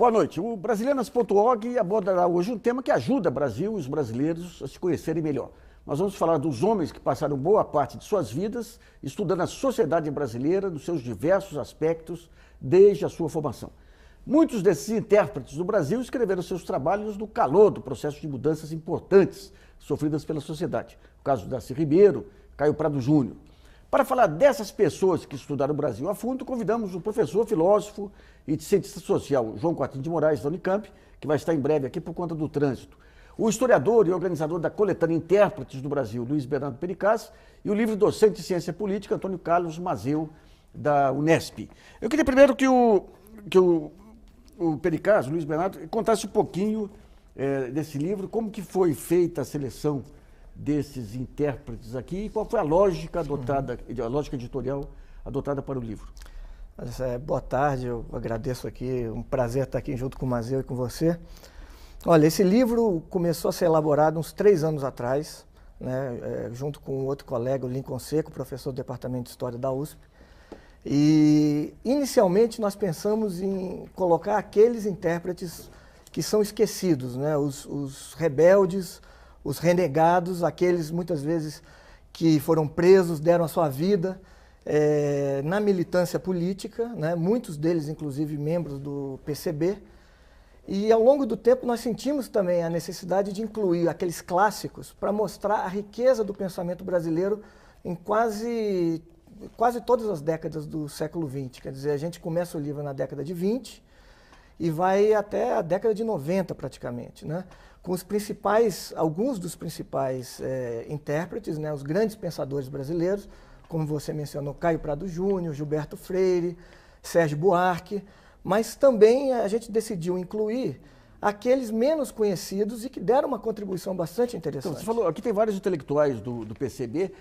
Boa noite. O Brasilianas.org abordará hoje um tema que ajuda o Brasil e os brasileiros a se conhecerem melhor. Nós vamos falar dos homens que passaram boa parte de suas vidas estudando a sociedade brasileira nos seus diversos aspectos desde a sua formação. Muitos desses intérpretes do Brasil escreveram seus trabalhos no calor do processo de mudanças importantes sofridas pela sociedade. O caso de Darcy Ribeiro, Caio Prado Júnior. Para falar dessas pessoas que estudaram o Brasil a fundo, convidamos o professor, filósofo e cientista social João Coutinho de Moraes, da Unicamp, que vai estar em breve aqui por conta do trânsito. O historiador e organizador da coletânea Intérpretes do Brasil, Luiz Bernardo Pericaz, e o livre docente de ciência política, Antônio Carlos Mazeu, da Unesp. Eu queria primeiro que o Pericaz, o Luiz Bernardo, contasse um pouquinho desse livro, como que foi feita a seleção desses intérpretes aqui e qual foi a lógica adotada, a lógica editorial adotada para o livro. Boa tarde, eu agradeço aqui, um prazer estar aqui junto com o Mazeu e com você. Olha, esse livro começou a ser elaborado uns 3 anos atrás, né, junto com outro colega, o Lincoln Seco, professor do Departamento de História da USP. E, inicialmente, nós pensamos em colocar aqueles intérpretes que são esquecidos, né, os rebeldes, os renegados, aqueles, muitas vezes, que foram presos, deram a sua vida na militância política, né, muitos deles, inclusive, membros do PCB. E ao longo do tempo nós sentimos também a necessidade de incluir aqueles clássicos para mostrar a riqueza do pensamento brasileiro em quase todas as décadas do século XX. Quer dizer, a gente começa o livro na década de 20 e vai até a década de 90 praticamente, né? Com alguns dos principais intérpretes, né, os grandes pensadores brasileiros, como você mencionou, Caio Prado Júnior, Gilberto Freire, Sérgio Buarque. Mas também a gente decidiu incluir aqueles menos conhecidos e que deram uma contribuição bastante interessante. Então, você falou, aqui tem vários intelectuais do PCB.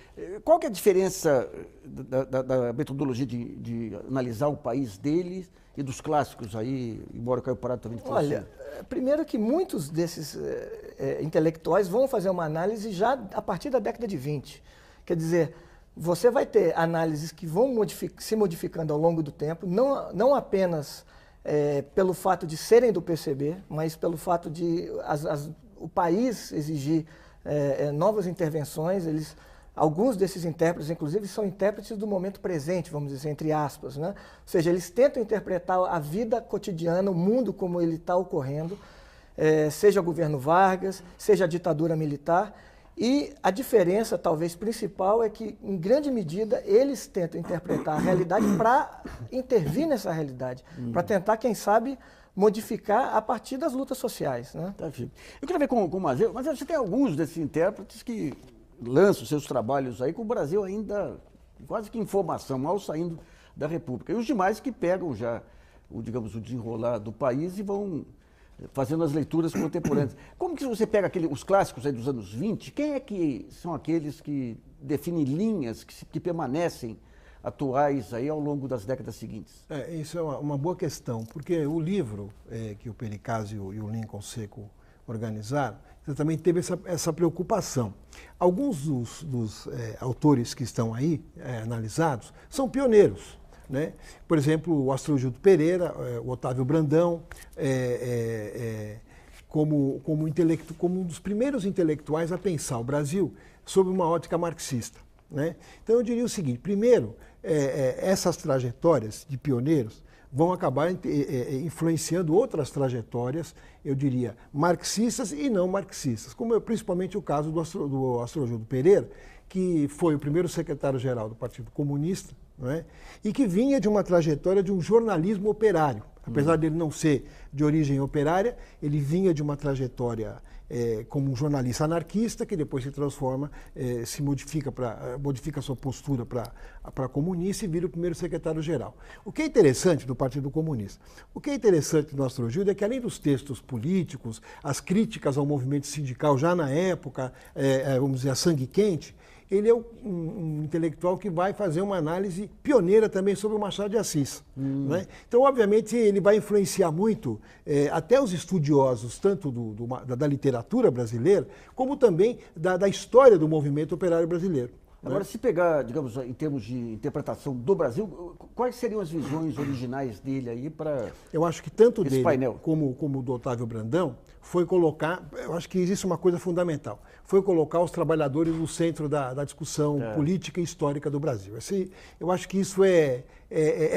Qual que é a diferença da metodologia de analisar o país deles e dos clássicos aí, embora o Caio Prado também fosse? Olha, primeiro que muitos desses intelectuais vão fazer uma análise já a partir da década de 20. Quer dizer, você vai ter análises que vão se modificando ao longo do tempo, não apenas pelo fato de serem do PCB, mas pelo fato de o país exigir novas intervenções. Alguns desses intérpretes, inclusive, são intérpretes do momento presente, vamos dizer, entre aspas, né? Ou seja, eles tentam interpretar a vida cotidiana, o mundo como ele está ocorrendo, seja o governo Vargas, seja a ditadura militar. E a diferença, talvez, principal é que, em grande medida, eles tentam interpretar a realidade para intervir nessa realidade, para tentar, quem sabe, modificar a partir das lutas sociais, né? Tá, eu queria ver com o Mazeu, mas você tem alguns desses intérpretes que lançam seus trabalhos aí com o Brasil ainda quase que em formação, mal saindo da República. E os demais que pegam já, digamos, o desenrolar do país e vão fazendo as leituras contemporâneas. Como que você pega os clássicos aí dos anos 20, quem é que são aqueles que definem linhas que permanecem atuais aí ao longo das décadas seguintes? Isso é uma boa questão, porque o livro que o Pericaz e o Lincoln Seco organizaram, você também teve essa preocupação. Alguns dos autores que estão aí analisados são pioneiros, né? Por exemplo, o Astrogildo Pereira, o Otávio Brandão, como um dos primeiros intelectuais a pensar o Brasil sob uma ótica marxista, né? Então eu diria o seguinte: primeiro, essas trajetórias de pioneiros vão acabar influenciando outras trajetórias, eu diria, marxistas e não marxistas, como principalmente o caso do Astrogildo Pereira, que foi o primeiro secretário-geral do Partido Comunista, não é? E que vinha de uma trajetória de um jornalismo operário. Apesar dele não ser de origem operária, ele vinha de uma trajetória como um jornalista anarquista, que depois se transforma, modifica a sua postura para comunista e vira o primeiro secretário-geral. O que é interessante do Partido Comunista? O que é interessante do Astrogildo é que, além dos textos políticos, as críticas ao movimento sindical já na época, vamos dizer, a sangue quente, ele é um intelectual que vai fazer uma análise pioneira também sobre o Machado de Assis, né? Então, obviamente, ele vai influenciar muito até os estudiosos, tanto da literatura brasileira, como também da história do movimento operário brasileiro. Agora, se pegar, digamos, em termos de interpretação do Brasil, quais seriam as visões originais dele aí para Eu acho que tanto esse dele painel? como do Otávio Brandão foi colocar, eu acho que existe uma coisa fundamental, foi colocar os trabalhadores no centro da discussão política e histórica do Brasil. Eu acho que isso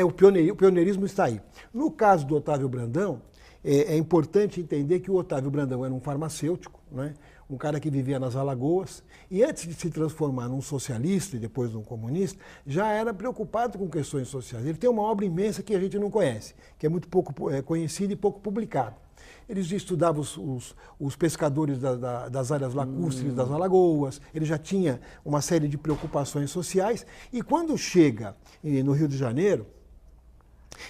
o pioneirismo está aí. No caso do Otávio Brandão, é importante entender que o Otávio Brandão era um farmacêutico, né? Um cara que vivia nas Alagoas, e antes de se transformar num socialista e depois num comunista, já era preocupado com questões sociais. Ele tem uma obra imensa que a gente não conhece, que é muito pouco conhecida e pouco publicada. Ele estudava os pescadores das áreas lacustres das Alagoas, ele já tinha uma série de preocupações sociais, e quando chega no Rio de Janeiro,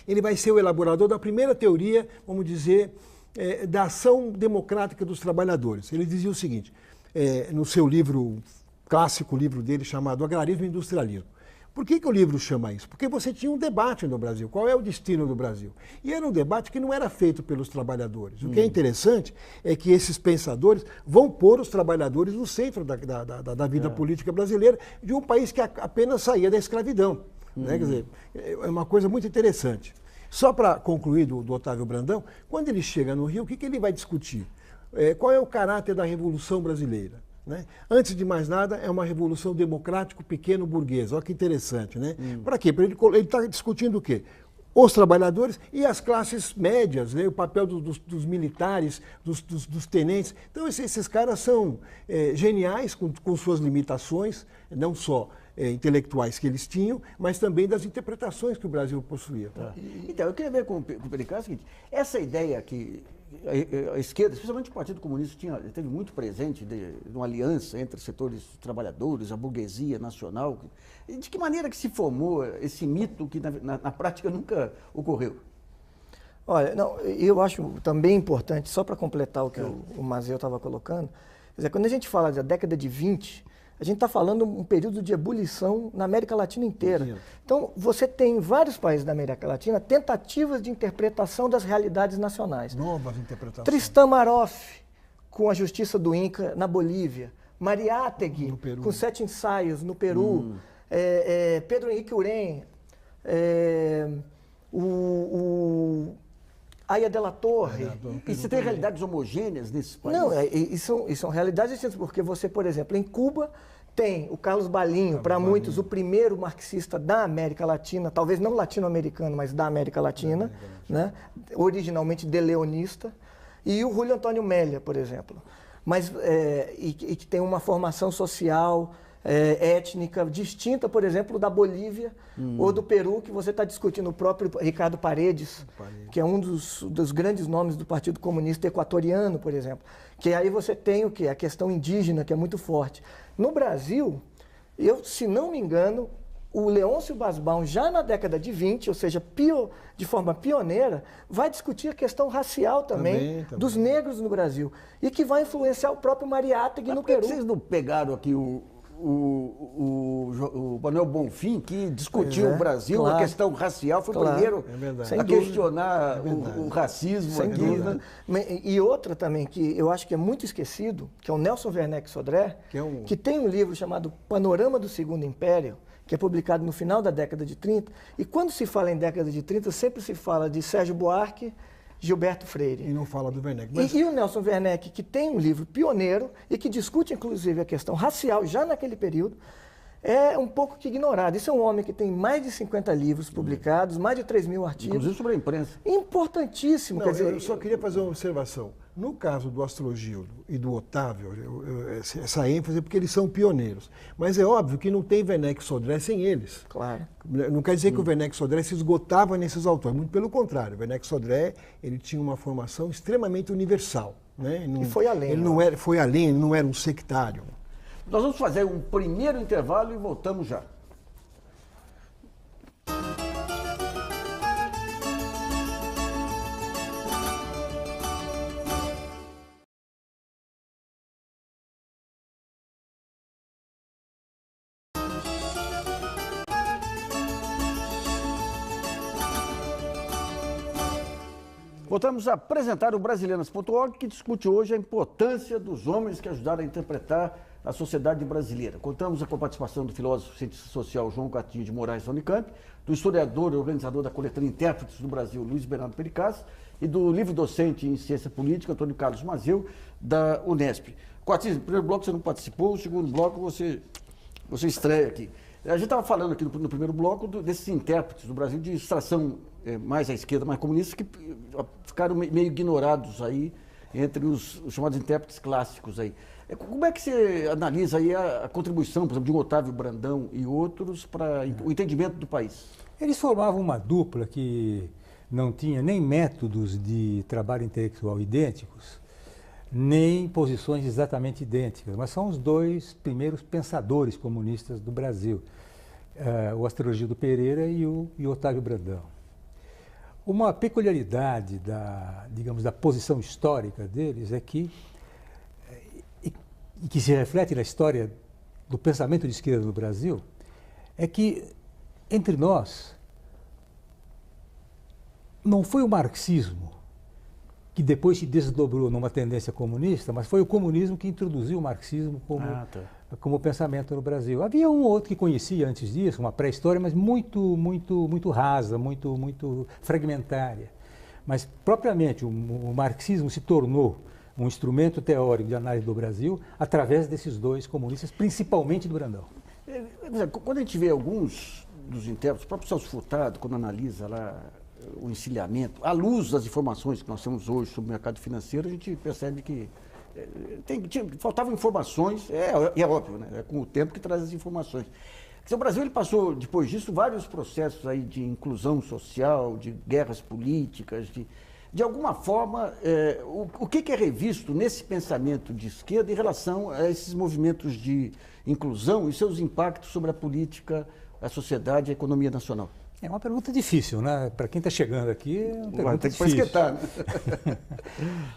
ele vai ser o elaborador da primeira teoria, vamos dizer, da ação democrática dos trabalhadores. Ele dizia o seguinte, no seu livro, clássico livro dele, chamado Agrarismo e Industrialismo. Por que o livro chama isso? Porque você tinha um debate no Brasil, qual é o destino do Brasil? E era um debate que não era feito pelos trabalhadores. O que é interessante é que esses pensadores vão pôr os trabalhadores no centro da vida política brasileira de um país que apenas saía da escravidão. Né? Quer dizer, é uma coisa muito interessante. Só para concluir do Otávio Brandão, quando ele chega no Rio, o que ele vai discutir? Qual é o caráter da Revolução Brasileira? Né? Antes de mais nada, é uma revolução democrático pequeno burguesa. Olha que interessante, né? Para quê? Ele está discutindo o quê? Os trabalhadores e as classes médias, né? O papel dos militares, dos tenentes. Então, esses caras são geniais com suas limitações, não só intelectuais que eles tinham, mas também das interpretações que o Brasil possuía. Então, eu queria ver com o Pericá o seguinte, essa ideia que a esquerda, especialmente o Partido Comunista, teve muito presente de uma aliança entre setores trabalhadores, a burguesia nacional. De que maneira que se formou esse mito que na prática nunca ocorreu? Olha, não, eu acho também importante, só para completar o que o Mazeu estava colocando, quer dizer, quando a gente fala da década de 20, a gente está falando um período de ebulição na América Latina inteira. Então, você tem em vários países da América Latina tentativas de interpretação das realidades nacionais. Novas interpretações. Tristan Maroff, com a Justiça do Inca na Bolívia. Mariátegui, com 7 ensaios no Peru. Pedro Henrique Urém. Aya de la Torre. E se tem realidades homogêneas nesses países? Não, e são realidades distintas, porque você, por exemplo, em Cuba tem o Carlos Balinho, para muitos, o primeiro marxista da América Latina, talvez não latino-americano, mas da América Latina, né? Originalmente de-leonista, e o Julio Antônio Mella, por exemplo. Mas, e que tem uma formação social, étnica distinta, por exemplo, da Bolívia ou do Peru, que você está discutindo, o próprio Ricardo Paredes, que é um dos grandes nomes do Partido Comunista Equatoriano, por exemplo. Que aí você tem o quê? A questão indígena, que é muito forte. No Brasil, se não me engano, o Leôncio Basbaum, já na década de 20, ou seja, de forma pioneira, vai discutir a questão racial também. Dos negros no Brasil, e que vai influenciar o próprio Mariátegui no Peru. Por que vocês não pegaram aqui o Manuel Bonfim, que discutiu o Brasil, a questão racial, foi o primeiro a questionar o racismo. Sem dúvida. Né? E outra também, que eu acho que é muito esquecido, que é o Nelson Werneck Sodré, que tem um livro chamado Panorama do Segundo Império, que é publicado no final da década de 30, e quando se fala em década de 30, sempre se fala de Sérgio Buarque, Gilberto Freire. E não fala do Werneck. E o Nelson Werneck, que tem um livro pioneiro e que discute, inclusive, a questão racial já naquele período, é um pouco que ignorado. Isso é um homem que tem mais de 50 livros publicados, mais de 3.000 artigos. Inclusive sobre a imprensa. Importantíssimo. Não, quer dizer, eu só queria fazer uma observação. No caso do Astrogildo e do Otávio, essa ênfase é porque eles são pioneiros. Mas é óbvio que não tem Werneck Sodré sem eles. Claro. Não quer dizer que o Werneck Sodré se esgotava nesses autores. Muito pelo contrário. O Werneck Sodré, ele tinha uma formação extremamente universal. Né? E foi além. Ele foi além, ele não era um sectário. Nós vamos fazer um primeiro intervalo e voltamos já. Voltamos a apresentar o Brasilianas.org, que discute hoje a importância dos homens que ajudaram a interpretar da sociedade brasileira. Contamos com a participação do filósofo cientista social João Coutinho de Moraes da Unicamp, do historiador e organizador da coletânea Intérpretes do Brasil, Luiz Bernardo Pericaz, e do livre-docente em ciência política, Antônio Carlos Mazeu, da Unesp. Coutinho, no primeiro bloco você não participou, no segundo bloco você estreia aqui. A gente estava falando aqui no primeiro bloco desses intérpretes do Brasil de extração mais à esquerda, mais comunistas, que ficaram meio ignorados aí entre os chamados intérpretes clássicos aí. Como é que você analisa aí a contribuição, por exemplo, de um Otávio Brandão e outros para o entendimento do país? Eles formavam uma dupla que não tinha nem métodos de trabalho intelectual idênticos, nem posições exatamente idênticas, mas são os dois primeiros pensadores comunistas do Brasil, o Astrologio do Pereira e o Otávio Brandão. Uma peculiaridade da posição histórica deles é que se reflete na história do pensamento de esquerda no Brasil, é que entre nós não foi o marxismo que depois se desdobrou numa tendência comunista, mas foi o comunismo que introduziu o marxismo como pensamento no Brasil. Havia um ou outro que conhecia antes disso, uma pré-história, mas muito rasa, muito fragmentária. Mas, propriamente, o marxismo se tornou um instrumento teórico de análise do Brasil através desses dois comunistas, principalmente do Brandão. Quando a gente vê alguns dos intérpretes, o próprio Celso Furtado, quando analisa lá o encilhamento, à luz das informações que nós temos hoje sobre o mercado financeiro, a gente percebe que faltavam informações, é óbvio, né? É com o tempo que traz as informações. O Brasil ele passou, depois disso, vários processos aí de inclusão social, de guerras políticas, de alguma forma, o que é revisto nesse pensamento de esquerda em relação a esses movimentos de inclusão e seus impactos sobre a política, a sociedade e a economia nacional? É uma pergunta difícil, né? Para quem está chegando aqui, é uma pergunta difícil. Tem que esquentar,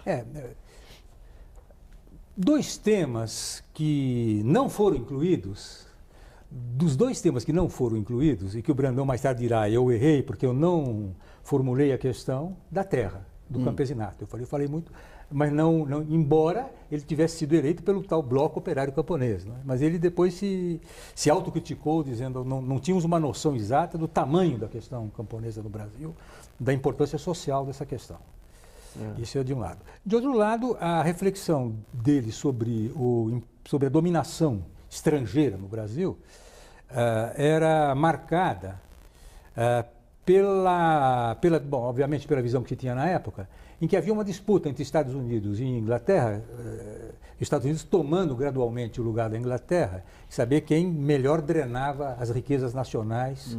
né? Dois temas que não foram incluídos, dos dois temas que não foram incluídos, e que o Brandão mais tarde dirá, eu errei porque eu não formulei a questão da terra, do campesinato. Eu falei muito, mas não, embora ele tivesse sido eleito pelo tal Bloco Operário Camponês, né? Mas ele depois se autocriticou, dizendo que não tínhamos uma noção exata do tamanho da questão camponesa no Brasil, da importância social dessa questão. Isso é de um lado. De outro lado, a reflexão dele sobre a dominação estrangeira no Brasil era marcada bom, obviamente pela visão que se tinha na época, em que havia uma disputa entre Estados Unidos e Inglaterra, Estados Unidos tomando gradualmente o lugar da Inglaterra, saber quem melhor drenava as riquezas nacionais,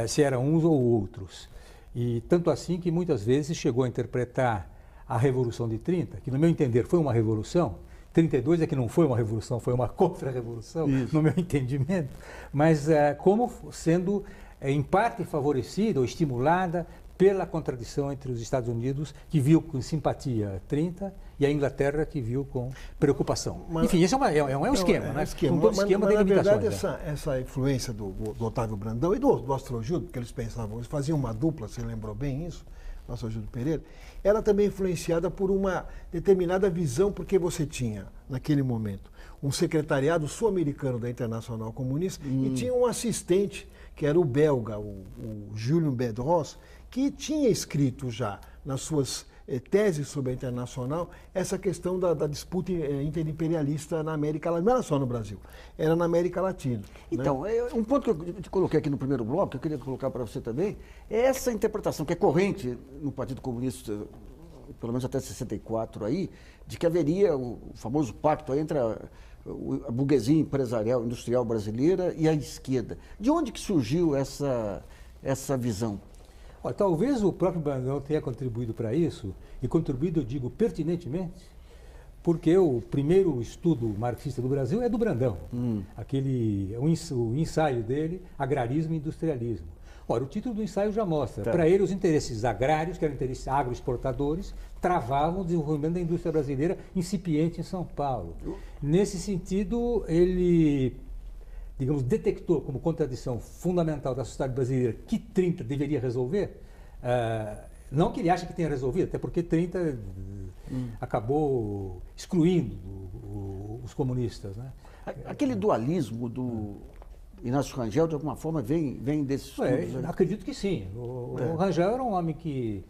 se eram uns ou outros. E tanto assim que muitas vezes chegou a interpretar a Revolução de 30, que no meu entender foi uma revolução. 32 é que não foi uma revolução, foi uma contra-revolução, no meu entendimento, mas como sendo em parte favorecida ou estimulada pela contradição entre os Estados Unidos, que viu com simpatia 30, e a Inglaterra, que viu com preocupação. Enfim, esse é um esquema, né? Um esquema de na verdade, limitações. essa influência do Otávio Brandão e do Astrogildo, que eles pensavam, eles faziam uma dupla, você lembrou bem isso, do Astrogildo Pereira, era também influenciada por uma determinada visão, porque você tinha, naquele momento, um secretariado sul-americano da Internacional Comunista e tinha um assistente, que era o belga, o Julien Bedros, que tinha escrito já nas suas teses sobre a Internacional essa questão da disputa interimperialista na América Latina. Não era só no Brasil, era na América Latina. Então, né? Um ponto que eu te coloquei aqui no primeiro bloco, que eu queria colocar para você também, é essa interpretação que é corrente no Partido Comunista, pelo menos até 64 aí, de que haveria o famoso pacto entre a burguesia empresarial, industrial brasileira e a esquerda. De onde que surgiu essa visão? Olha, talvez o próprio Brandão tenha contribuído para isso, e contribuído, eu digo, pertinentemente, porque o primeiro estudo marxista do Brasil é do Brandão. O ensaio dele, Agrarismo e Industrialismo. Ora, o título do ensaio já mostra. Para ele, os interesses agrários, que eram interesses agroexportadores, travavam o desenvolvimento da indústria brasileira incipiente em São Paulo. Nesse sentido, ele, digamos, detectou como contradição fundamental da sociedade brasileira que 30 deveria resolver, não que ele ache que tenha resolvido, até porque 30 acabou excluindo os comunistas, né? Aquele dualismo do Inácio Rangel, de alguma forma, vem desses estudos? Acredito que sim. O Rangel era um homem que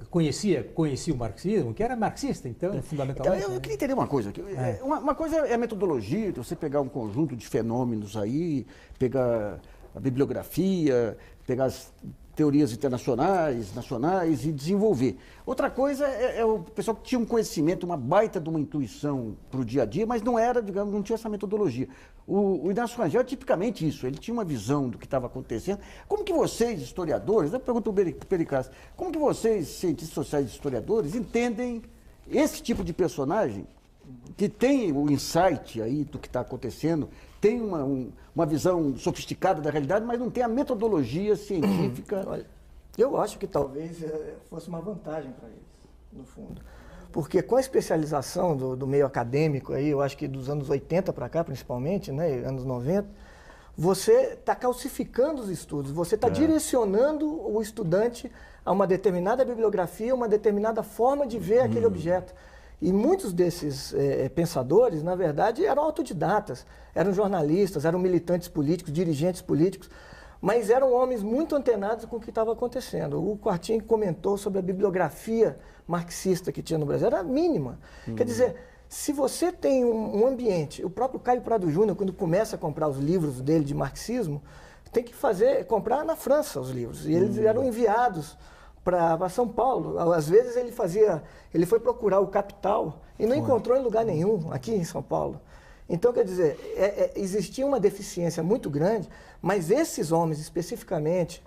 conhecia o marxismo, que era marxista, então, fundamentalmente. Eu queria entender uma coisa. Uma coisa é a metodologia, de você pegar um conjunto de fenômenos aí, pegar a bibliografia, pegar as teorias internacionais, nacionais e desenvolver. Outra coisa é o pessoal que tinha um conhecimento, uma baita de uma intuição para o dia a dia, mas não era, digamos, não tinha essa metodologia. O Inácio Rangel é tipicamente isso, ele tinha uma visão do que estava acontecendo. Como que vocês, historiadores, eu pergunto para o Pericaz, como que vocês, cientistas sociais e historiadores, entendem esse tipo de personagem que tem o insight aí do que está acontecendo, tem uma visão sofisticada da realidade, mas não tem a metodologia científica? Olha, eu acho que talvez fosse uma vantagem para eles, no fundo. Porque com a especialização do meio acadêmico, aí, eu acho que dos anos 80 para cá, principalmente, né, anos 90, você está calcificando os estudos, você está direcionando o estudante a uma determinada bibliografia, uma determinada forma de ver aquele objeto. E muitos desses pensadores, na verdade, eram autodidatas, eram jornalistas, eram militantes políticos, dirigentes políticos, mas eram homens muito antenados com o que estava acontecendo. O Quartim comentou sobre a bibliografia marxista que tinha no Brasil, era mínima. Quer dizer, se você tem um ambiente, o próprio Caio Prado Júnior, quando começa a comprar os livros dele de marxismo, tem que comprar na França os livros, e eles eram enviados para São Paulo. Às vezes ele foi procurar o Capital e não encontrou em lugar nenhum aqui em São Paulo. Então, quer dizer, existia uma deficiência muito grande, mas esses homens especificamente,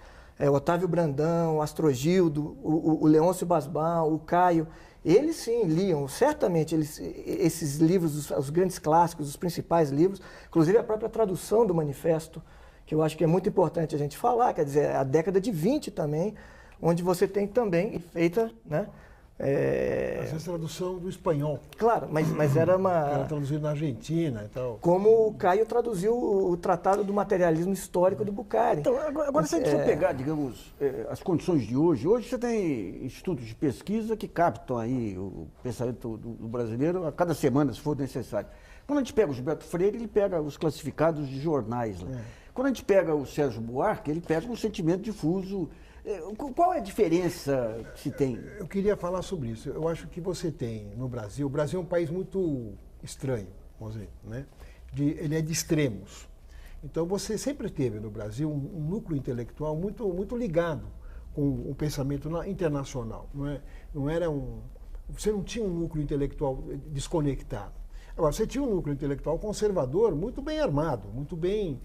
Otávio Brandão, o Astrogildo, o Leôncio Basbal, o Caio, eles sim liam, certamente, esses livros, os grandes clássicos, os principais livros, inclusive a própria tradução do manifesto, que eu acho que é muito importante a gente falar, quer dizer, a década de 20 também, onde você tem também feita, né? Essa tradução do espanhol. Claro, mas era uma... Era traduzido na Argentina e tal. Como o Caio traduziu o Tratado do Materialismo Histórico do Bucari. Então, agora se a gente for pegar, digamos, as condições de hoje você tem institutos de pesquisa que captam aí o pensamento do brasileiro a cada semana, se for necessário. Quando a gente pega o Gilberto Freire, ele pega os classificados de jornais lá. Quando a gente pega o Sérgio Buarque, ele pega um sentimento difuso. Qual é a diferença que se tem? Eu queria falar sobre isso. Eu acho que você tem no Brasil... O Brasil é um país muito estranho, vamos dizer, né? Ele é de extremos. Então, você sempre teve no Brasil um núcleo intelectual muito ligado com o pensamento internacional. Você não tinha um núcleo intelectual desconectado. Agora, você tinha um núcleo intelectual conservador muito bem armado, muito bem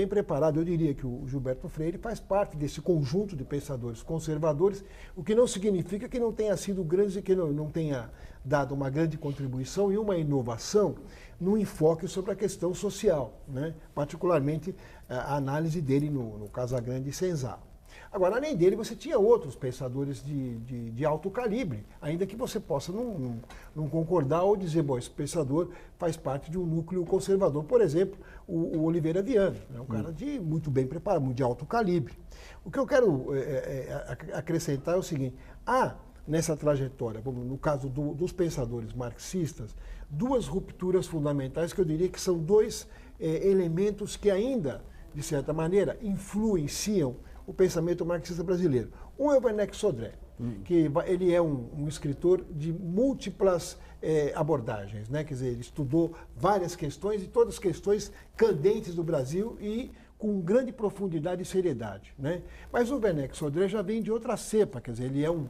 preparado. Eu diria que o Gilberto Freire faz parte desse conjunto de pensadores conservadores, o que não significa que não tenha sido grande, que não tenha dado uma grande contribuição e uma inovação no enfoque sobre a questão social, né? Particularmente a análise dele no Casagrande e Senzala. Agora, além dele, você tinha outros pensadores de alto calibre, ainda que você possa não concordar ou dizer, bom, esse pensador faz parte de um núcleo conservador. Por exemplo, o Oliveira Viana, né, um cara muito bem preparado, de alto calibre. O que eu quero acrescentar é o seguinte, nessa trajetória, no caso dos pensadores marxistas, duas rupturas fundamentais que eu diria que são dois elementos que ainda, de certa maneira, influenciam o pensamento marxista brasileiro. Um é o Werneck Sodré, que ele é um escritor de múltiplas abordagens, né? Quer dizer, ele estudou várias questões e todas as questões candentes do Brasil e com grande profundidade e seriedade, né? Mas o Werneck Sodré já vem de outra cepa, quer dizer, ele é um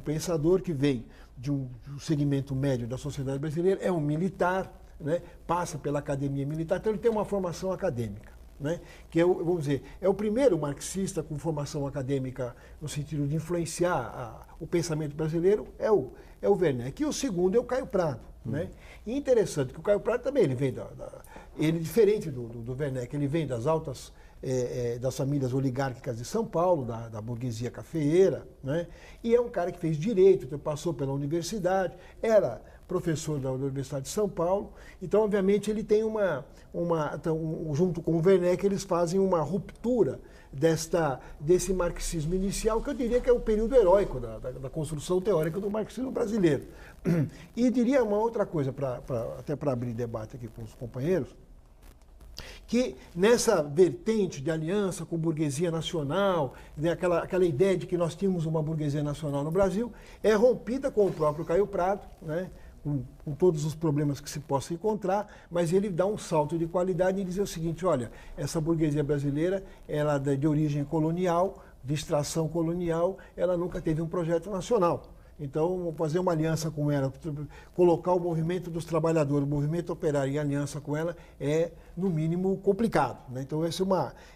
pensador que vem de um segmento médio da sociedade brasileira, é um militar, né? Passa pela academia militar, então ele tem uma formação acadêmica. Né? Que vamos dizer, é o primeiro marxista com formação acadêmica no sentido de influenciar o pensamento brasileiro, é o Werneck. E o segundo é o Caio Prado. Né? E interessante que o Caio Prado também, ele vem ele diferente do Werneck, ele vem das altas, das famílias oligárquicas de São Paulo, da burguesia cafeeira, né? E é um cara que fez direito, então passou pela universidade, era professor da Universidade de São Paulo, então, obviamente, ele tem junto com o Werneck, eles fazem uma ruptura desse marxismo inicial, que eu diria que é o período heróico da construção teórica do marxismo brasileiro. E diria uma outra coisa, até para abrir debate aqui com os companheiros, que nessa vertente de aliança com burguesia nacional, né, aquela ideia de que nós tínhamos uma burguesia nacional no Brasil, é rompida com o próprio Caio Prado, né, com todos os problemas que se possa encontrar, mas ele dá um salto de qualidade e diz o seguinte: olha, essa burguesia brasileira, ela é de origem colonial, de extração colonial, ela nunca teve um projeto nacional. Então, fazer uma aliança com ela, colocar o movimento dos trabalhadores, o movimento operário em aliança com ela é, no mínimo, complicado, né? Então, essa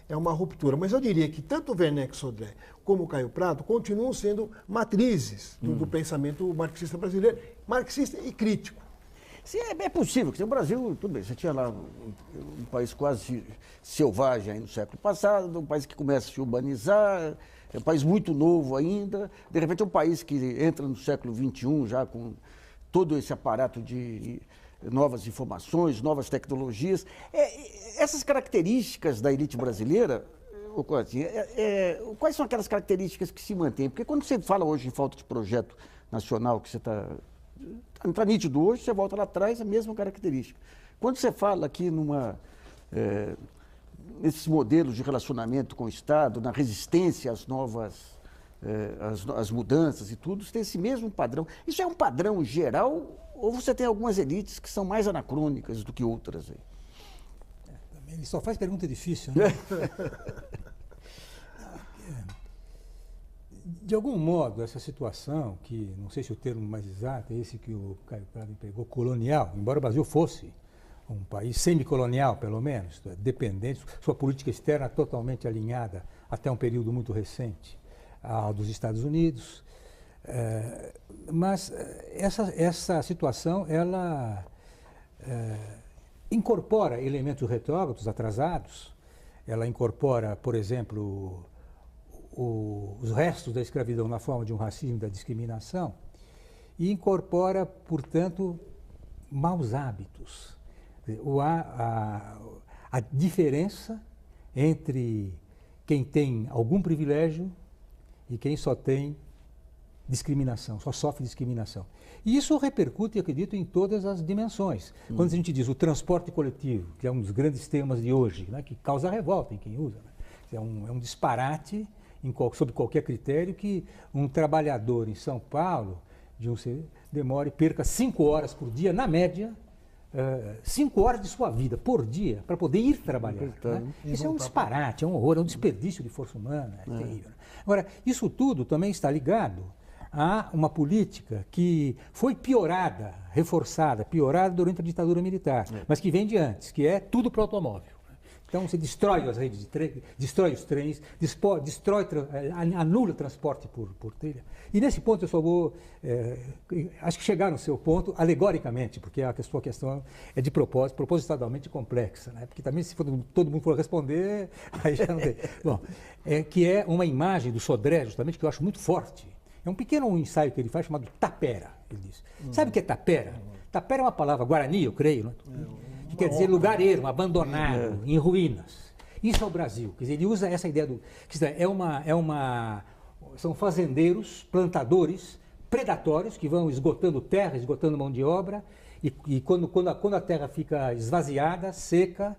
é uma ruptura. Mas eu diria que tanto o Werneck Sodré como o Caio Prado continuam sendo matrizes do pensamento marxista brasileiro, marxista e crítico. Sim, é possível, porque o Brasil, tudo bem, você tinha lá um país quase selvagem aí no século passado, um país que começa a se urbanizar, é um país muito novo ainda, de repente é um país que entra no século XXI já com todo esse aparato de novas informações, novas tecnologias. Essas características da elite brasileira, quais são aquelas características que se mantêm? Porque quando você fala hoje em falta de projeto nacional, que você está nítido hoje, você volta lá atrás, a mesma característica. Quando você fala aqui nesses modelos de relacionamento com o Estado, na resistência às novas, às mudanças e tudo, você tem esse mesmo padrão. Isso é um padrão geral ou você tem algumas elites que são mais anacrônicas do que outras? Ele só faz pergunta difícil, né? De algum modo, essa situação, que não sei se o termo mais exato é esse que o Caio Prado empregou, colonial, embora o Brasil fosse um país semicolonial, pelo menos, dependente, sua política externa totalmente alinhada até um período muito recente ao dos Estados Unidos. Mas essa situação, ela incorpora elementos retrógrados, atrasados, ela incorpora, por exemplo, os restos da escravidão na forma de um racismo e da discriminação, e incorpora, portanto, maus hábitos. A diferença entre quem tem algum privilégio e quem só tem discriminação, só sofre discriminação. E isso repercute, eu acredito, em todas as dimensões. Quando a gente diz o transporte coletivo, que é um dos grandes temas de hoje, né, que causa revolta em quem usa, né? É um disparate sob qualquer critério que um trabalhador em São Paulo perca 5 horas por dia, na média, 5 horas de sua vida por dia para poder ir trabalhar. Né? Isso é um disparate, é um horror, é um desperdício de força humana, é terrível. Agora, isso tudo também está ligado a uma política que foi reforçada durante a ditadura militar, mas que vem de antes, que é tudo para o automóvel. Então, você destrói as redes de trem, destrói os trens, anula o transporte por trilha. E nesse ponto eu só vou, acho que chegar no seu ponto, alegoricamente, porque a sua questão é de propósito, propositadamente complexa, né? Porque também se todo mundo for responder, aí já não tem. Bom, que é uma imagem do Sodré, justamente, que eu acho muito forte. É um pequeno ensaio que ele faz chamado tapera, ele diz. Sabe o que é tapera? Tapera é uma palavra guarani, eu creio, né? Que quer dizer lugar ermo, abandonado, em ruínas. Isso é o Brasil. Quer dizer, ele usa essa ideia são fazendeiros, plantadores, predatórios, que vão esgotando terra, esgotando mão de obra, e quando a terra fica esvaziada, seca,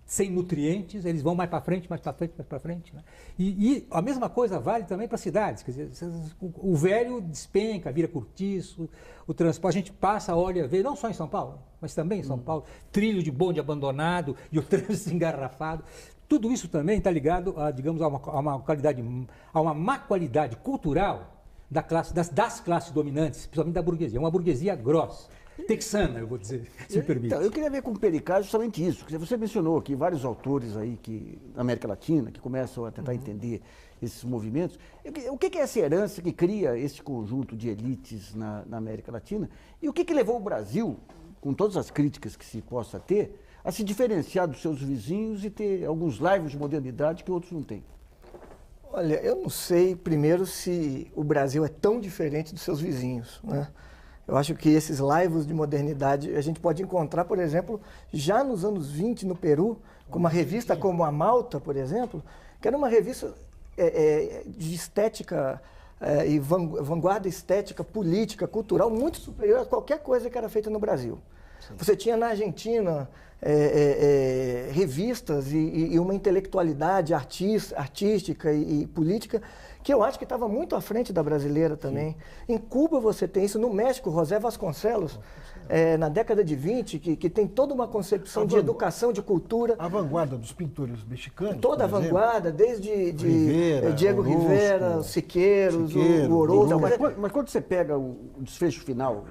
sem nutrientes, eles vão mais para frente, mais para frente. Né? E a mesma coisa vale também para cidades. Quer dizer, o velho despenca, vira cortiço, o transporte, a gente passa, olha, vê, não só em São Paulo, mas também em São Paulo, trilho de bonde abandonado e o trânsito engarrafado. Tudo isso também está ligado a, digamos, a uma má qualidade cultural das classes dominantes, principalmente da burguesia. É uma burguesia grossa. Texana, eu vou dizer, se me permite. Então, eu queria ver com o Pericaz justamente isso. Você mencionou aqui vários autores aí na América Latina que começam a tentar entender esses movimentos. O que é essa herança que cria esse conjunto de elites na América Latina? E o que levou o Brasil, com todas as críticas que se possa ter, a se diferenciar dos seus vizinhos e ter alguns laivos de modernidade que outros não têm? Olha, eu não sei, primeiro, se o Brasil é tão diferente dos seus vizinhos, né? Eu acho que esses laivos de modernidade a gente pode encontrar, por exemplo, já nos anos 20 no Peru, com uma revista como a Malta, por exemplo, que era uma revista de estética e vanguarda estética, política, cultural, muito superior a qualquer coisa que era feita no Brasil. Sim. Você tinha na Argentina revistas e uma intelectualidade artística e política que eu acho que estava muito à frente da brasileira também. Sim. Em Cuba você tem isso, no México, José Vasconcelos, na década de 20, que tem toda uma concepção de educação, de cultura. A vanguarda dos pintores mexicanos. Toda a vanguarda, desde Rivera, Diego Orozco, Rivera, Siqueiros, o Orozco. Mas quando você pega o desfecho final,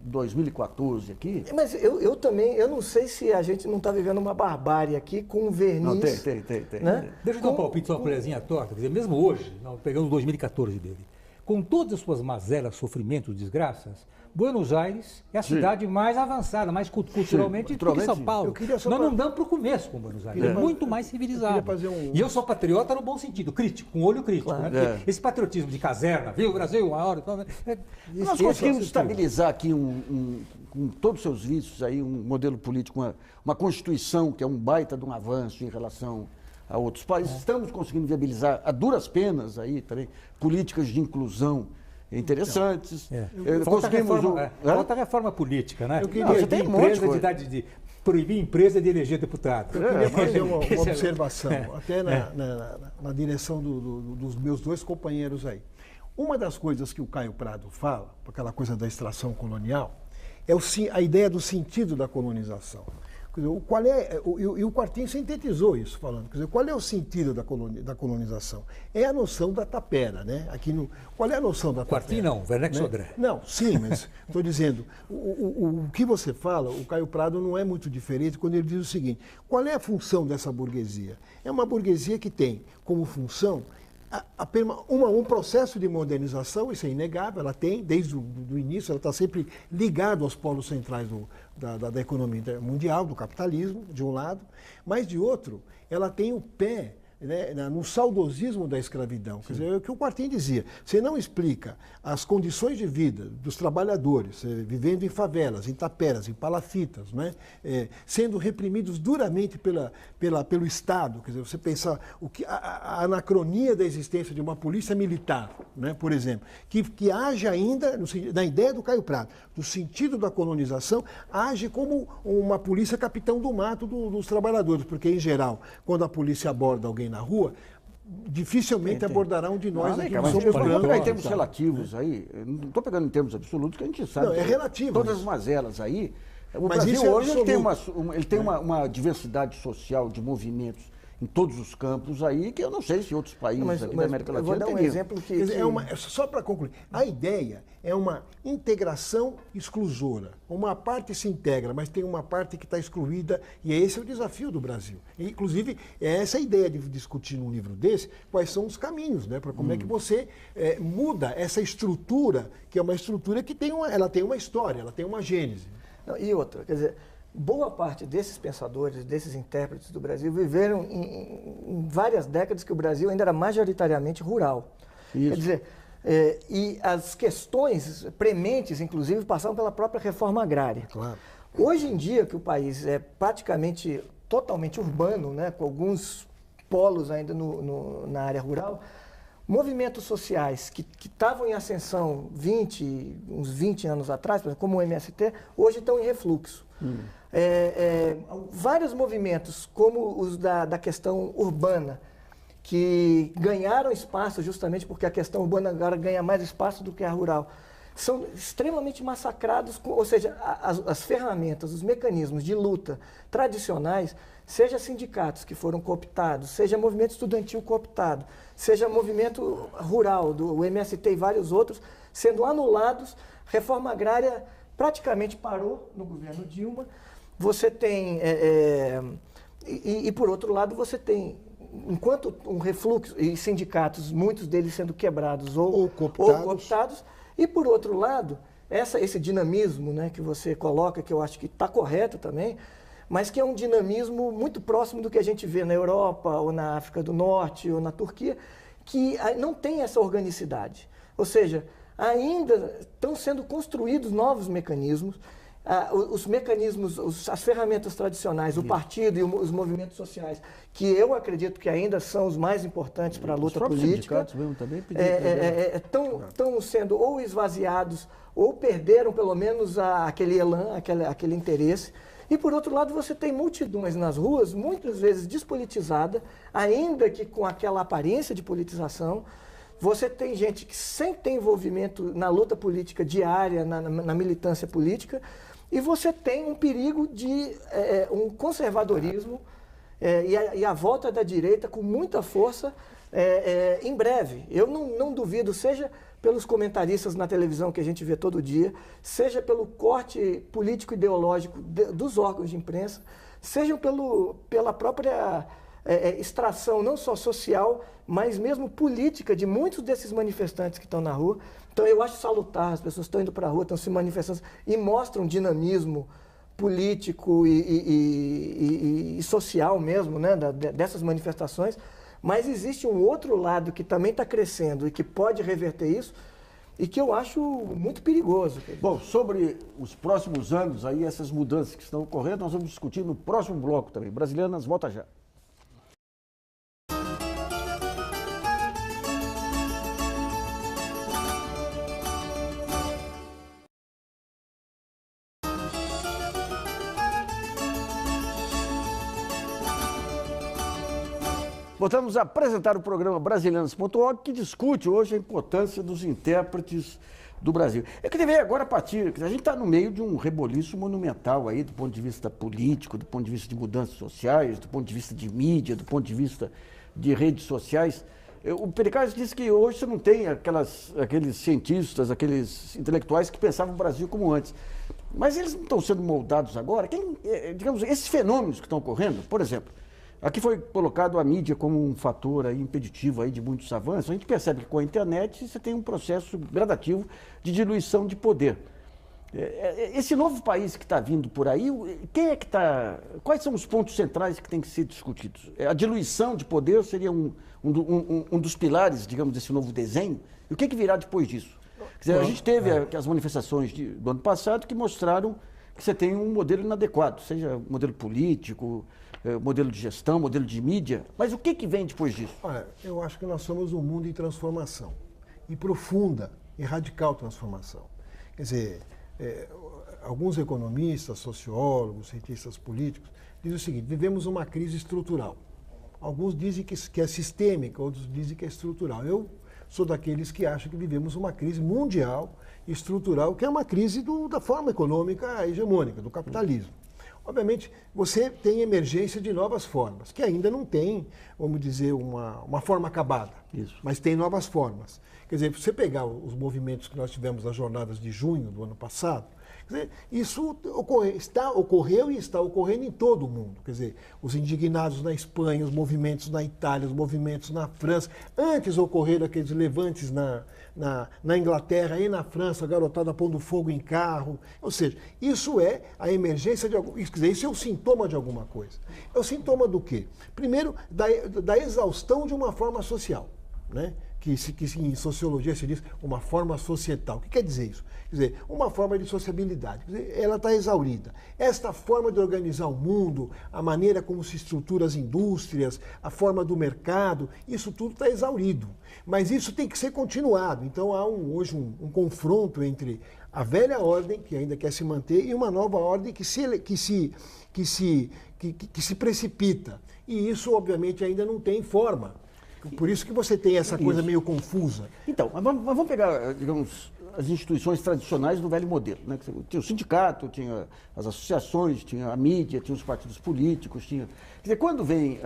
2014 aqui... Mas eu também, eu não sei se a gente não está vivendo uma barbárie aqui com um verniz... Não, tem. Né? Deixa eu dar um palpite, uma colherzinha torta, quer dizer, mesmo hoje, pegando 2014 dele, com todas as suas mazelas, sofrimentos, desgraças, Buenos Aires é a cidade mais avançada, mais culturalmente do que São Paulo. Nós não damos para o começo com Buenos Aires, é muito mais civilizado. E eu sou patriota no bom sentido, crítico, com olho crítico. Claro. Né? Esse patriotismo de caserna, viu, Brasil, uma hora... Nós conseguimos estabilizar aqui, com todos os seus vícios, aí, um modelo político, uma Constituição que é um baita de um avanço em relação a outros países. Estamos conseguindo viabilizar, a duras penas, aí, também, políticas de inclusão interessantes. Falta a reforma política, né? Eu queria de proibir empresa de eleger deputado. Eu queria fazer uma observação, até na direção dos meus dois companheiros aí. Uma das coisas que o Caio Prado fala, aquela coisa da extração colonial, é a ideia do sentido da colonização. Quer dizer, e o Quartim sintetizou isso, falando, quer dizer, qual é o sentido da colonização? É a noção da tapera, né? Qual é a noção da tapera? Quartim não, Werneck Sodré. Não, sim, mas estou dizendo, o que você fala, o Caio Prado não é muito diferente quando ele diz o seguinte, qual é a função dessa burguesia? É uma burguesia que tem como função um processo de modernização, isso é inegável, ela tem, desde o início, ela está sempre ligada aos polos centrais da economia mundial, do capitalismo, de um lado, mas de outro, ela tem o pé, né, no saudosismo da escravidão. Quer dizer, é o que o Quartim dizia. Você não explica as condições de vida dos trabalhadores, vivendo em favelas, em taperas, em palafitas, né, sendo reprimidos duramente pelo Estado. Quer dizer, você pensar a anacronia da existência de uma polícia militar, né, por exemplo, que age ainda, na ideia do Caio Prado, no sentido da colonização, age como uma polícia capitão do mato dos trabalhadores, porque, em geral, quando a polícia aborda alguém na rua, dificilmente abordará um de nós aqui. Mas vamos pegar em termos relativos aí, não estou pegando em termos absolutos, que a gente sabe. Não, é relativo. Todas as mazelas aí. O Brasil hoje ele tem uma diversidade social de movimentos em todos os campos aí, que eu não sei se outros países aqui da América Latina vou dar um exemplo que... Só para concluir, a ideia é uma integração exclusora. Uma parte se integra, mas tem uma parte que está excluída, e esse é o desafio do Brasil. E, inclusive, é essa a ideia de discutir num livro desse, quais são os caminhos, né, para como é que você muda essa estrutura, que é uma estrutura que ela tem uma história, ela tem uma gênese. Não, e outra, quer dizer, boa parte desses pensadores, desses intérpretes do Brasil, viveram em várias décadas que o Brasil ainda era majoritariamente rural. Isso. Quer dizer, e as questões prementes, inclusive, passavam pela própria reforma agrária. Claro. Hoje em dia, que o país é praticamente totalmente urbano, né, com alguns polos ainda na área rural, movimentos sociais que estavam em ascensão uns 20 anos atrás, como o MST, hoje estão em refluxo. Vários movimentos, como os da questão urbana, que ganharam espaço justamente porque a questão urbana agora ganha mais espaço do que a rural, são extremamente massacrados, ou seja, as ferramentas, os mecanismos de luta tradicionais, seja sindicatos que foram cooptados, seja movimento estudantil cooptado, seja movimento rural, do MST e vários outros, sendo anulados, reforma agrária praticamente parou no governo Dilma. Você tem, e por outro lado, você tem, enquanto um refluxo, e sindicatos, muitos deles sendo quebrados ou cooptados, e por outro lado, esse dinamismo, né, que você coloca, que eu acho que está correto também, mas que é um dinamismo muito próximo do que a gente vê na Europa, ou na África do Norte, ou na Turquia, que não tem essa organicidade. Ou seja, ainda estão sendo construídos novos mecanismos. os mecanismos, as ferramentas tradicionais, o partido e os movimentos sociais, que eu acredito que ainda são os mais importantes para a luta política, estão sendo ou esvaziados ou perderam pelo menos aquele elan, aquele interesse. E, por outro lado, você tem multidões nas ruas, muitas vezes despolitizada, ainda que com aquela aparência de politização. Você tem gente que sem ter envolvimento na luta política diária, na militância política, e você tem um perigo de um conservadorismo e a volta da direita com muita força em breve. Eu não duvido, seja pelos comentaristas na televisão que a gente vê todo dia, seja pelo corte político-ideológico dos órgãos de imprensa, seja pela própria extração, não só social, mas mesmo política de muitos desses manifestantes que estão na rua. Então eu acho salutar, as pessoas estão indo para a rua, estão se manifestando e mostram dinamismo político e social mesmo, né, dessas manifestações. Mas existe um outro lado que também está crescendo e que pode reverter isso e que eu acho muito perigoso. Bom, sobre os próximos anos, aí essas mudanças que estão ocorrendo, nós vamos discutir no próximo bloco também. Brasilianas, volta já. Voltamos a apresentar o programa Brasilianas.org, que discute hoje a importância dos intérpretes do Brasil. Eu queria ver agora a partir, a gente está no meio de um reboliço monumental aí, do ponto de vista político, do ponto de vista de mudanças sociais, do ponto de vista de mídia, do ponto de vista de redes sociais. O Pericles disse que hoje você não tem aqueles cientistas, aqueles intelectuais que pensavam o Brasil como antes. Mas eles não estão sendo moldados agora? Digamos, esses fenômenos que estão ocorrendo, por exemplo, aqui foi colocado a mídia como um fator aí impeditivo aí de muitos avanços. A gente percebe que com a internet você tem um processo gradativo de diluição de poder. Esse novo país que está vindo por aí, quais são os pontos centrais que têm que ser discutidos? A diluição de poder seria um dos pilares, digamos, desse novo desenho? E o que virá depois disso? Quer dizer, a gente teve as manifestações do ano passado que mostraram que você tem um modelo inadequado, seja modelo político, modelo de gestão, modelo de mídia, mas o que vem depois disso? Olha, eu acho que nós somos um mundo em transformação, e profunda e radical transformação. Quer dizer, alguns economistas, sociólogos, cientistas políticos dizem o seguinte: vivemos uma crise estrutural. Alguns dizem que é sistêmica, outros dizem que é estrutural. Eu sou daqueles que acham que vivemos uma crise mundial estrutural, que é uma crise da forma econômica hegemônica, do capitalismo. Obviamente, você tem emergência de novas formas, que ainda não tem, vamos dizer, uma forma acabada. Isso. Mas tem novas formas. Quer dizer, se você pegar os movimentos que nós tivemos nas jornadas de junho do ano passado, quer dizer, isso ocorreu e está ocorrendo em todo o mundo. Quer dizer, os indignados na Espanha, os movimentos na Itália, os movimentos na França. Antes ocorreram aqueles levantes na Inglaterra e na França, a garotada pondo fogo em carro. Ou seja, isso é a emergência de algum... Quer dizer, isso é um sintoma de alguma coisa. É o sintoma do quê? Primeiro, da exaustão de uma forma social, né? Que em sociologia se diz uma forma societal. O que quer dizer isso? Quer dizer, uma forma de sociabilidade. Quer dizer, ela está exaurida. Esta forma de organizar o mundo, a maneira como se estruturam as indústrias, a forma do mercado, isso tudo está exaurido. Mas isso tem que ser continuado. Então há hoje um confronto entre a velha ordem, que ainda quer se manter, e uma nova ordem que se precipita. E isso, obviamente, ainda não tem forma. Por isso que você tem essa coisa meio confusa. Então, mas vamos pegar, digamos, as instituições tradicionais do velho modelo, né? Tinha o sindicato, tinha as associações, tinha a mídia, tinha os partidos políticos, tinha... Quer dizer, quando vem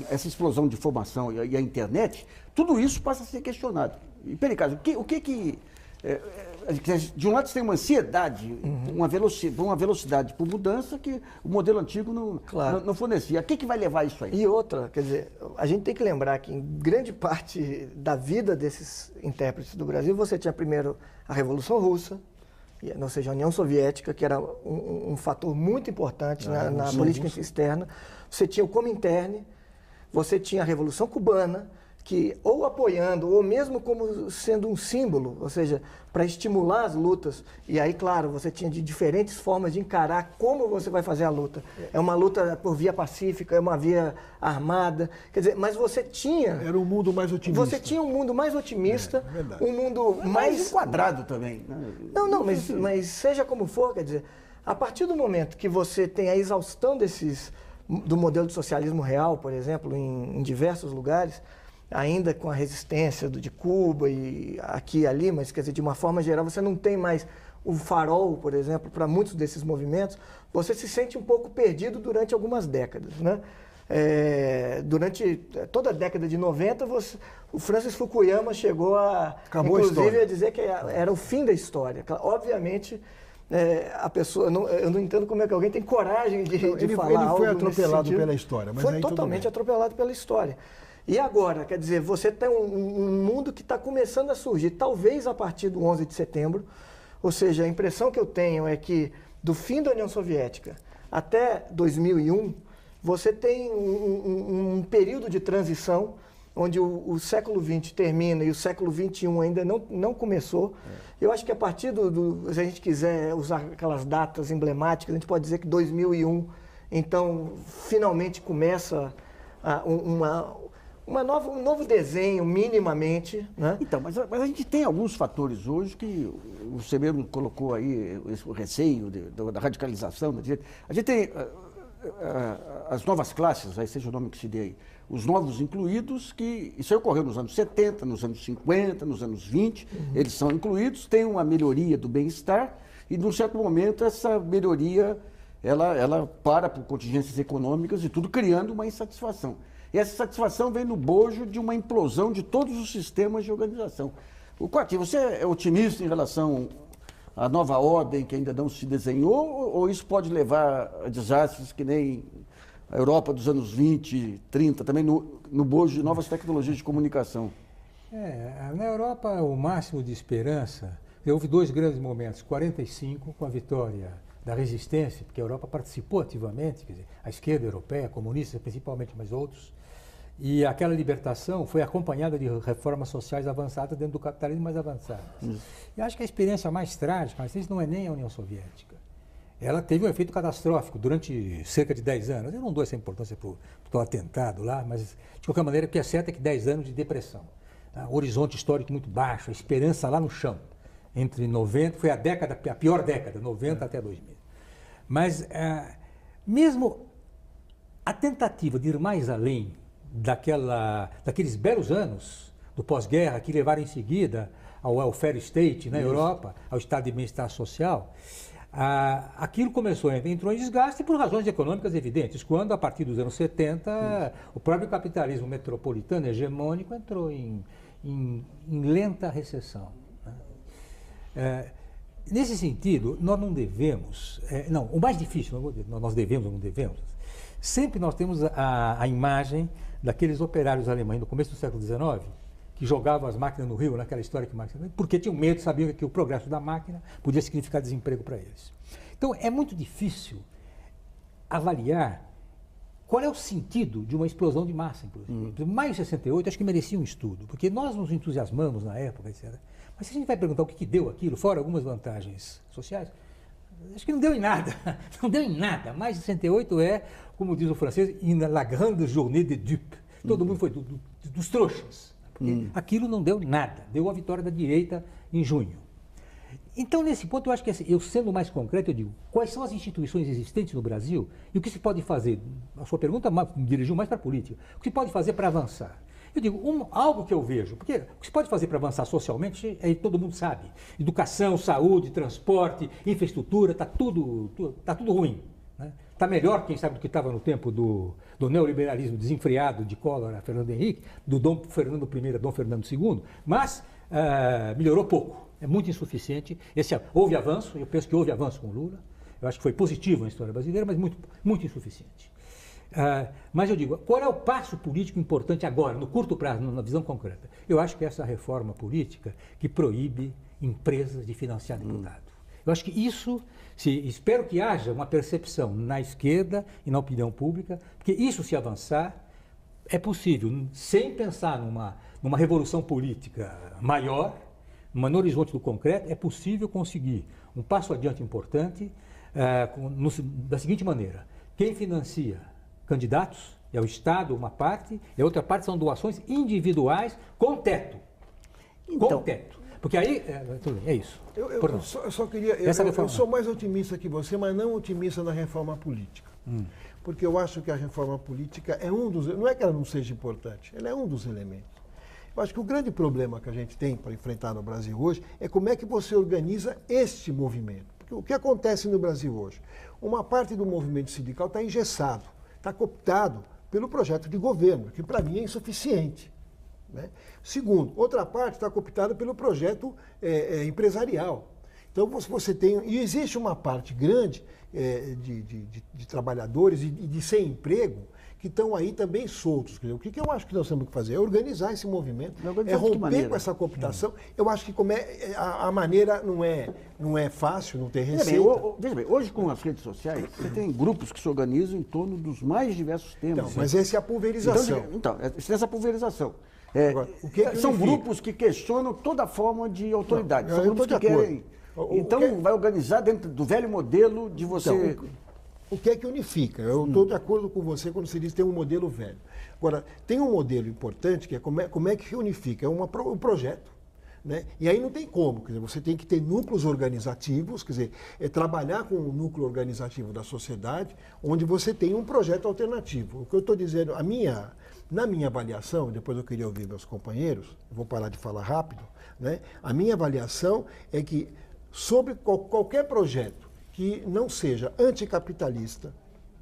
essa explosão de informação e a internet, tudo isso passa a ser questionado. E, Pericles, de um lado você tem uma ansiedade, uma velocidade por mudança que o modelo antigo não fornecia. A que vai levar isso aí? E outra, quer dizer, a gente tem que lembrar que em grande parte da vida desses intérpretes do Brasil, você tinha primeiro a Revolução Russa, ou seja, a União Soviética, que era um fator muito importante na política externa. Você tinha o Comintern, você tinha a Revolução Cubana, que ou apoiando, ou mesmo como sendo um símbolo, ou seja, para estimular as lutas. E aí, claro, você tinha de diferentes formas de encarar como você vai fazer a luta. É uma luta por via pacífica, é uma via armada. Quer dizer, mas você tinha... Era um mundo mais otimista. Você tinha um mundo mais otimista, verdade. um mundo mais... enquadrado também. Né? Não, mas seja como for, quer dizer, a partir do momento que você tem a exaustão do modelo de socialismo real, por exemplo, em diversos lugares, ainda com a resistência de Cuba e aqui e ali, mas quer dizer, de uma forma geral, você não tem mais o farol, por exemplo, para muitos desses movimentos, você se sente um pouco perdido durante algumas décadas, né? Durante toda a década de 90, o Francis Fukuyama chegou inclusive, a dizer que era o fim da história. Obviamente, a pessoa, eu não entendo como é que alguém tem coragem de falar ele foi algo atropelado pela história. Mas foi aí totalmente atropelado pela história. E agora, quer dizer, você tem um mundo que está começando a surgir, talvez a partir do 11 de setembro, ou seja, a impressão que eu tenho é que do fim da União Soviética até 2001, você tem um período de transição onde o século XX termina e o século XXI ainda não começou. Eu acho que a partir se a gente quiser usar aquelas datas emblemáticas, a gente pode dizer que 2001, então, finalmente começa um novo desenho, minimamente. Né? Então, mas a gente tem alguns fatores hoje que você mesmo colocou aí, esse receio da radicalização da direita. A gente tem as novas classes, aí seja o nome que se dê aí, os novos incluídos, que isso aí ocorreu nos anos 70, nos anos 50, nos anos 20, eles são incluídos, tem uma melhoria do bem-estar e, num certo momento, essa melhoria ela para por contingências econômicas e tudo, criando uma insatisfação. E essa satisfação vem no bojo de uma implosão de todos os sistemas de organização. O Coati, você é otimista em relação à nova ordem que ainda não se desenhou, ou isso pode levar a desastres que nem a Europa dos anos 20, 30, também no bojo de novas tecnologias de comunicação? Na Europa, o máximo de esperança, houve dois grandes momentos, 45, com a vitória da resistência, porque a Europa participou ativamente, quer dizer, a esquerda europeia, comunista principalmente, mas outros, e aquela libertação foi acompanhada de reformas sociais avançadas dentro do capitalismo mais avançado. E acho que a experiência mais trágica, mas isso não é nem a União Soviética. Ela teve um efeito catastrófico durante cerca de 10 anos. Eu não dou essa importância para o atentado lá, mas de qualquer maneira o que é certo é que 10 anos de depressão. Tá? Horizonte histórico muito baixo, a esperança lá no chão. Entre 90, foi a pior década, 90 até 2000. Mas mesmo a tentativa de ir mais além daqueles belos anos do pós-guerra que levaram em seguida ao welfare state na Europa, ao estado de bem-estar social, aquilo entrou em desgaste por razões econômicas evidentes, quando a partir dos anos 70 o próprio capitalismo metropolitano hegemônico entrou em lenta recessão. Nesse sentido, nós não devemos, o mais difícil, nós devemos ou não devemos, sempre nós temos a imagem daqueles operários alemães no começo do século XIX, que jogavam as máquinas no rio, naquela história que Marx, porque tinham medo, sabiam que o progresso da máquina podia significar desemprego para eles. Então, é muito difícil avaliar qual é o sentido de uma explosão de massa, inclusive. Maio de 68, acho que merecia um estudo, porque nós nos entusiasmamos na época, etc. Mas se a gente vai perguntar o que deu aquilo, fora algumas vantagens sociais, acho que não deu em nada. Não deu em nada. Maio de 68 é, como diz o francês, la grande journée des dupes. Todo mundo foi dos trouxas. Porque aquilo não deu nada. Deu a vitória da direita em junho. Então, nesse ponto, eu acho que, eu sendo mais concreto, eu digo, quais são as instituições existentes no Brasil e o que se pode fazer? A sua pergunta me dirigiu mais para a política. O que se pode fazer para avançar? Eu digo, algo que eu vejo, porque o que se pode fazer para avançar socialmente, todo mundo sabe. Educação, saúde, transporte, infraestrutura, está tudo ruim. Está melhor, quem sabe, do que estava no tempo do neoliberalismo desenfreado de Collor a Fernando Henrique, do Dom Fernando I a Dom Fernando II, mas melhorou pouco, é muito insuficiente. Houve avanço, eu penso que houve avanço com o Lula, eu acho que foi positivo na história brasileira, mas muito, muito insuficiente. Mas eu digo, qual é o passo político importante agora, no curto prazo, na visão concreta? Eu acho que é essa reforma política que proíbe empresas de financiar deputado. Eu acho que isso, espero que haja uma percepção na esquerda e na opinião pública, porque isso, se avançar, é possível, sem pensar numa revolução política maior, no horizonte do concreto, é possível conseguir um passo adiante importante da seguinte maneira: quem financia candidatos é o Estado, uma parte, e a outra parte são doações individuais com teto. Então, com teto. Porque aí, tudo bem, é isso. Eu só queria. Eu sou mais otimista que você, mas não otimista na reforma política. Porque eu acho que a reforma política é um dos. Não é que ela não seja importante, ela é um dos elementos. Eu acho que o grande problema que a gente tem para enfrentar no Brasil hoje é como é que você organiza este movimento. Porque o que acontece no Brasil hoje? Uma parte do movimento sindical está engessado, está cooptado pelo projeto de governo, que para mim é insuficiente. Né? Segundo, outra parte está cooptada pelo projeto empresarial. Então você tem. E existe uma parte grande de trabalhadores e de sem emprego que estão aí também soltos. Quer dizer, o que eu acho que nós temos que fazer? É organizar esse movimento, é romper com essa cooptação. Eu acho que a maneira não é fácil, não tem receita. Veja bem, hoje com as redes sociais, você tem grupos que se organizam em torno dos mais diversos temas. Então, mas essa é a pulverização. Então, essa pulverização. Agora, são grupos que questionam toda forma de autoridade. São grupos que querem. Então, vai organizar dentro do velho modelo de você. Então, o que é que unifica? Eu estou de acordo com você quando você diz que tem um modelo velho. Agora, tem um modelo importante que é como é que unifica? É um projeto. Né? E aí não tem como, quer dizer, você tem que ter núcleos organizativos, quer dizer, trabalhar com o núcleo organizativo da sociedade, onde você tem um projeto alternativo. O que eu estou dizendo, na minha avaliação, depois eu queria ouvir meus companheiros, vou parar de falar rápido, né? A minha avaliação é que sobre qualquer projeto que não seja anticapitalista,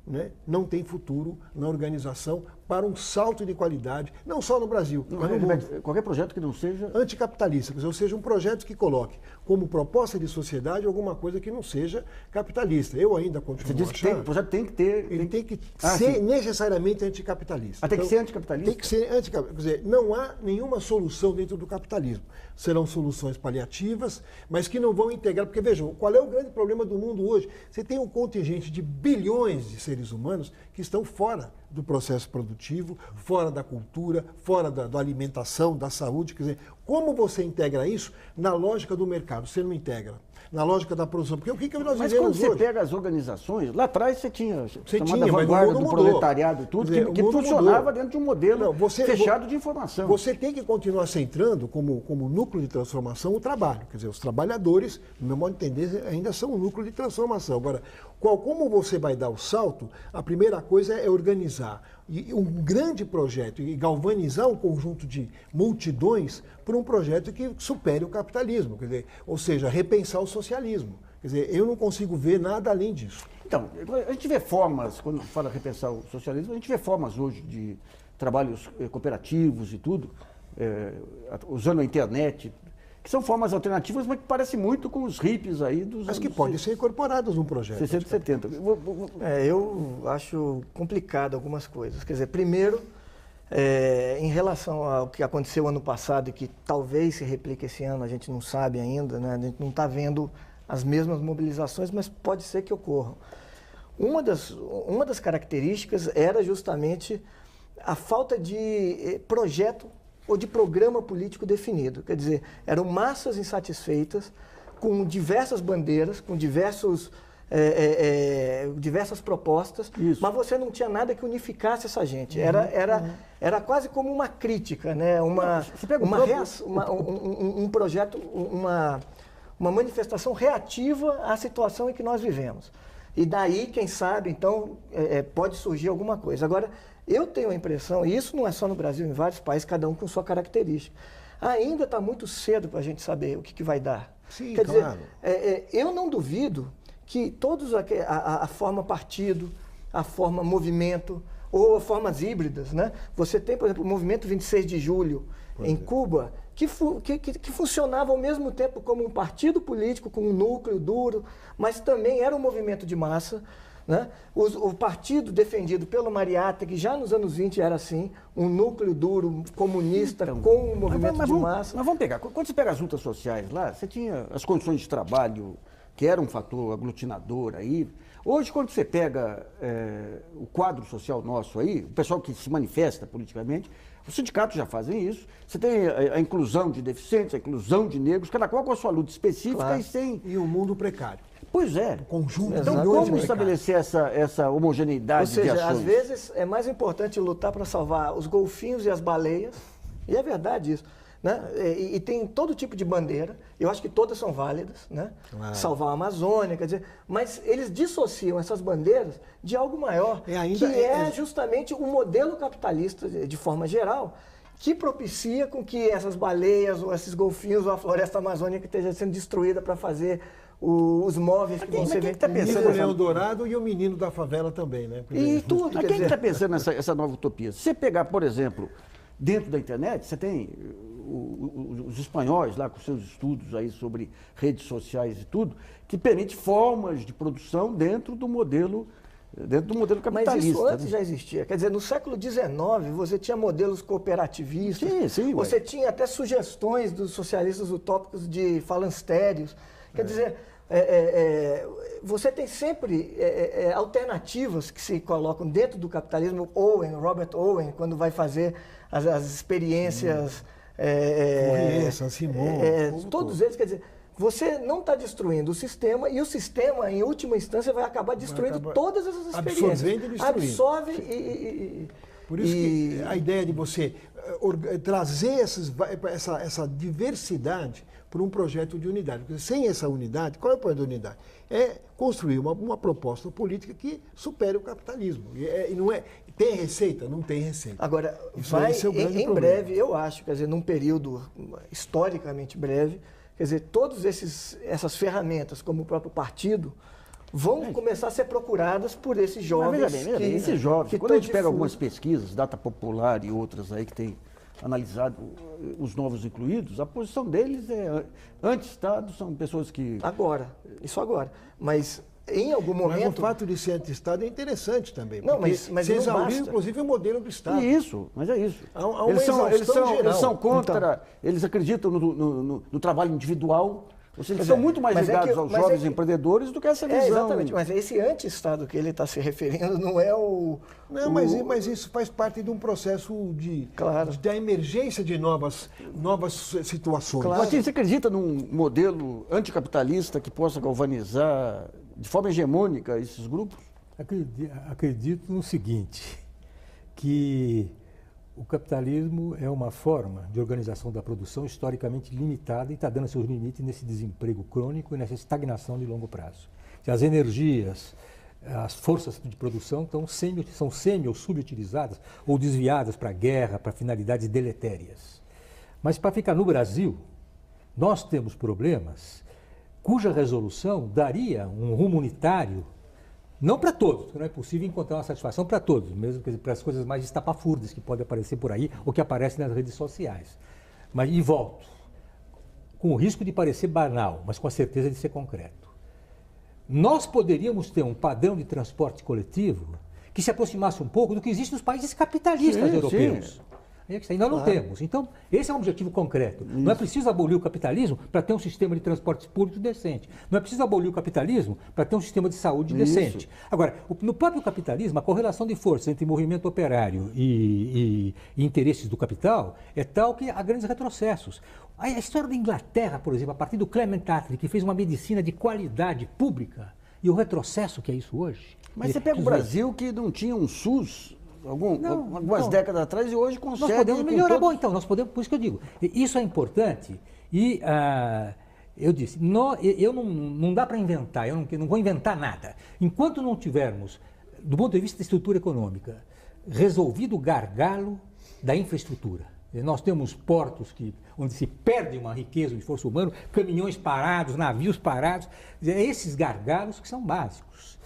né, não tem futuro na organização para um salto de qualidade, não só no Brasil, mas no mundo. Qualquer projeto que não seja anticapitalista, ou seja, um projeto que coloque como proposta de sociedade alguma coisa que não seja capitalista. Eu ainda continuo achando... Você diz que o projeto tem que ter... Ele tem que ser necessariamente anticapitalista. Tem que ser anticapitalista? Tem que ser anticapitalista. Quer dizer, não há nenhuma solução dentro do capitalismo. Serão soluções paliativas, mas que não vão integrar... Porque, vejam, qual é o grande problema do mundo hoje? Você tem um contingente de bilhões de seres humanos que estão fora do processo produtivo, fora da cultura, fora da alimentação, da saúde. Quer dizer, como você integra isso na lógica do mercado? Você não integra. Na lógica da produção. Porque o que nós mas vivemos quando hoje? você pega as organizações, lá atrás você tinha mas vanguarda do mudou. proletariado, tudo, que funcionava dentro de um modelo fechado de informação. Você tem que continuar centrando como núcleo de transformação o trabalho. Quer dizer, os trabalhadores, no meu modo de entender, ainda são um núcleo de transformação. Agora, como você vai dar o salto, a primeira coisa é organizar um grande projeto e galvanizar um conjunto de multidões para um projeto que supere o capitalismo, quer dizer, ou seja, repensar o socialismo. Quer dizer, eu não consigo ver nada além disso. Então, a gente vê formas, quando fala repensar o socialismo, a gente vê formas hoje de trabalhos cooperativos e tudo, usando a internet, que são formas alternativas, mas que parecem muito com os hippies aí dos mas que podem ser incorporados num projeto. 60 e 70. Eu acho complicado algumas coisas. Quer dizer, primeiro, em relação ao que aconteceu ano passado e que talvez se replique esse ano, a gente não sabe ainda, né? A gente não está vendo as mesmas mobilizações, mas pode ser que ocorram. Uma das características era justamente a falta de projeto ou de programa político definido. Quer dizer, eram massas insatisfeitas com diversas bandeiras, com diversas propostas, Isso. mas você não tinha nada que unificasse essa gente. Era quase como uma crítica, né? Um projeto, uma manifestação reativa à situação em que nós vivemos. E daí, quem sabe, então, pode surgir alguma coisa. Agora, eu tenho a impressão, e isso não é só no Brasil, em vários países, cada um com sua característica, ainda está muito cedo para a gente saber o que vai dar. Sim, Quer claro. dizer, eu não duvido que todos a forma partido, a forma movimento, ou formas híbridas, né? Você tem, por exemplo, o movimento 26 de julho em Cuba, que funcionava ao mesmo tempo como um partido político, com um núcleo duro, mas também era um movimento de massa. Né? O partido defendido pelo Mariátegui, já nos anos 20 era assim, um núcleo duro, comunista, então, com um movimento de massa. Mas vamos pegar, quando você pega as lutas sociais lá, você tinha as condições de trabalho que era um fator aglutinador aí. Hoje, quando você pega o quadro social nosso aí, o pessoal que se manifesta politicamente, os sindicatos já fazem isso. Você tem a inclusão de deficientes, a inclusão de negros, cada qual com a sua luta específica, claro. e sem... E o mundo precário. Pois é. Conjunto. Então, milhões de como estabelecer essa homogeneidade Ou seja, de ações? às vezes é mais importante lutar para salvar os golfinhos e as baleias, e é verdade isso, né? E tem todo tipo de bandeira, eu acho que todas são válidas, né? Claro. Salvar a Amazônia, quer dizer, mas eles dissociam essas bandeiras de algo maior, justamente o modelo capitalista, de forma geral, que propicia com que essas baleias, ou esses golfinhos, ou a floresta amazônica esteja sendo destruída para fazer os móveis que você vê. Tá pensando O Leão Dourado e o menino da favela também, né? E tudo. Quem está pensando nessa nova utopia? Se você pegar, por exemplo, dentro da internet, você tem os espanhóis lá com seus estudos aí sobre redes sociais e tudo, que permite formas de produção dentro do modelo capitalista. Mas isso antes já existia. Quer dizer, no século XIX, você tinha modelos cooperativistas, sim, você tinha até sugestões dos socialistas utópicos de falancérios. Quer dizer, você tem sempre alternativas que se colocam dentro do capitalismo. Robert Owen, quando vai fazer as experiências... Fourier, Saint-Simon, todos eles, quer dizer... Você não está destruindo o sistema e o sistema, em última instância, vai acabar destruindo todas essas experiências. Absorvendo e destruindo. Absorve e... Por isso que a ideia de você trazer essa diversidade para um projeto de unidade. Porque sem essa unidade, qual é o projeto de unidade? É construir uma proposta política que supere o capitalismo. E não é... Tem receita? Não tem receita. Agora, em breve, eu acho, quer dizer, num período historicamente breve, quer dizer, todas essas ferramentas, como o próprio partido, vão começar a ser procuradas por esses jovens. Mas veja bem, esses jovens, quando a gente pega algumas pesquisas, Data Popular e outras aí que tem analisado os novos incluídos, a posição deles é anti-Estado, são pessoas que... Isso agora. Mas em algum momento... Mas o fato de ser anti-Estado é interessante também. Não, mas você exauriu, inclusive, o modelo do Estado. Isso, mas é isso. Há uma eles são contra, eles acreditam no trabalho individual. Ou seja, eles são muito mais ligados aos jovens empreendedores do que essa visão. Exatamente, mas esse anti-Estado que ele está se referindo não é o... Não, mas isso faz parte de um processo da emergência de novas situações. Claro. Martim, você acredita num modelo anticapitalista que possa galvanizar de forma hegemônica esses grupos? Acredito no seguinte, que o capitalismo é uma forma de organização da produção historicamente limitada e está dando seus limites nesse desemprego crônico e nessa estagnação de longo prazo. As energias, as forças de produção são semi ou subutilizadas ou desviadas para a guerra, para finalidades deletérias. Mas para ficar no Brasil, nós temos problemas cuja resolução daria um rumo unitário, não para todos, porque não é possível encontrar uma satisfação para todos, mesmo para as coisas mais estapafúrdias que podem aparecer por aí ou que aparecem nas redes sociais. E volto, com o risco de parecer banal, mas com a certeza de ser concreto. Nós poderíamos ter um padrão de transporte coletivo que se aproximasse um pouco do que existe nos países capitalistas europeus. Sim. Ainda não temos. Então, esse é um objetivo concreto. Isso. Não é preciso abolir o capitalismo para ter um sistema de transportes públicos decente. Não é preciso abolir o capitalismo para ter um sistema de saúde decente. Agora, no próprio capitalismo, a correlação de forças entre movimento operário e interesses do capital é tal que há grandes retrocessos. A história da Inglaterra, por exemplo, a partir do Clement Attlee, que fez uma medicina de qualidade pública, e o retrocesso que é isso hoje. Mas você pega o Brasil que não tinha um SUS... algumas décadas atrás e hoje consegue... Nós podemos melhorar. Bom, então, nós podemos, por isso que eu digo, isso é importante e eu disse, não dá para inventar, eu não vou inventar nada. Enquanto não tivermos, do ponto de vista da estrutura econômica, resolvido o gargalo da infraestrutura, nós temos portos onde se perde uma riqueza de esforço humano, caminhões parados, navios parados, esses gargalos que são básicos.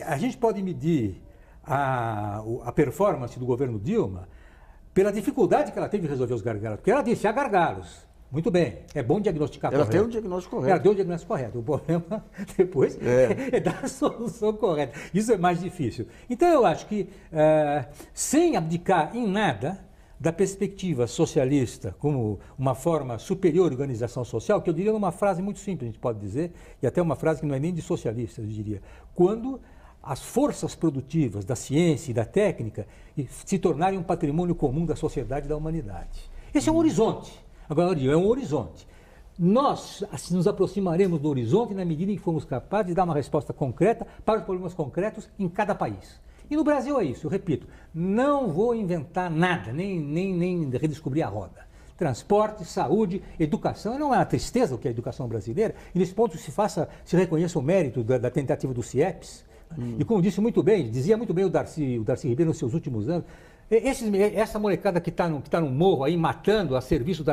A gente pode medir a performance do governo Dilma pela dificuldade que ela teve de resolver os gargalos. Porque ela disse, há gargalos. Muito bem, é bom diagnosticar correto. Ela tem um diagnóstico correto. Ela deu o diagnóstico correto. O problema depois é dar a solução correta. Isso é mais difícil. Então eu acho que, sem abdicar em nada, da perspectiva socialista como uma forma superior de organização social, que eu diria numa frase muito simples, a gente pode dizer, e até uma frase que não é nem de socialista, eu diria, quando as forças produtivas da ciência e da técnica se tornarem um patrimônio comum da sociedade e da humanidade. Esse é um horizonte. Agora, eu digo, é um horizonte. Nós nos aproximaremos do horizonte na medida em que formos capazes de dar uma resposta concreta para os problemas concretos em cada país. E no Brasil é isso, eu repito, não vou inventar nada, nem redescobrir a roda. Transporte, saúde, educação, não é uma tristeza o que é a educação brasileira, e nesse ponto se reconheça o mérito da tentativa do CIEPS. E como dizia muito bem o Darcy Ribeiro nos seus últimos anos, essa molecada que está no morro aí matando a serviço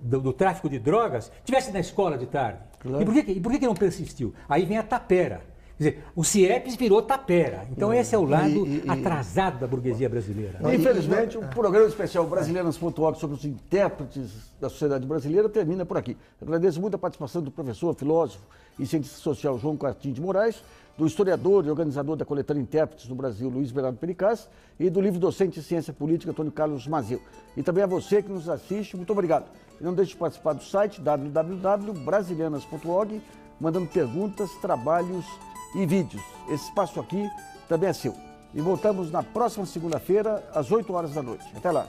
do tráfico de drogas, tivesse na escola de tarde. Claro. E por que não persistiu? Aí vem a tapera. Quer dizer, o CIEPS virou tapera. Então esse é o lado atrasado da burguesia brasileira. Infelizmente, o programa especial Brasileiras.org sobre os intérpretes da sociedade brasileira termina por aqui. Eu agradeço muito a participação do professor, filósofo e cientista social João Quartim de Moraes, do historiador e organizador da coletânea Intérpretes do Brasil, Luiz Bernardo Pericaz, e do livro docente de Ciência Política, Antônio Carlos Mazeu. E também a você que nos assiste, muito obrigado. E não deixe de participar do site www.brasilianas.org, mandando perguntas, trabalhos e vídeos. Esse espaço aqui também é seu. E voltamos na próxima segunda-feira, às 8 horas da noite. Até lá.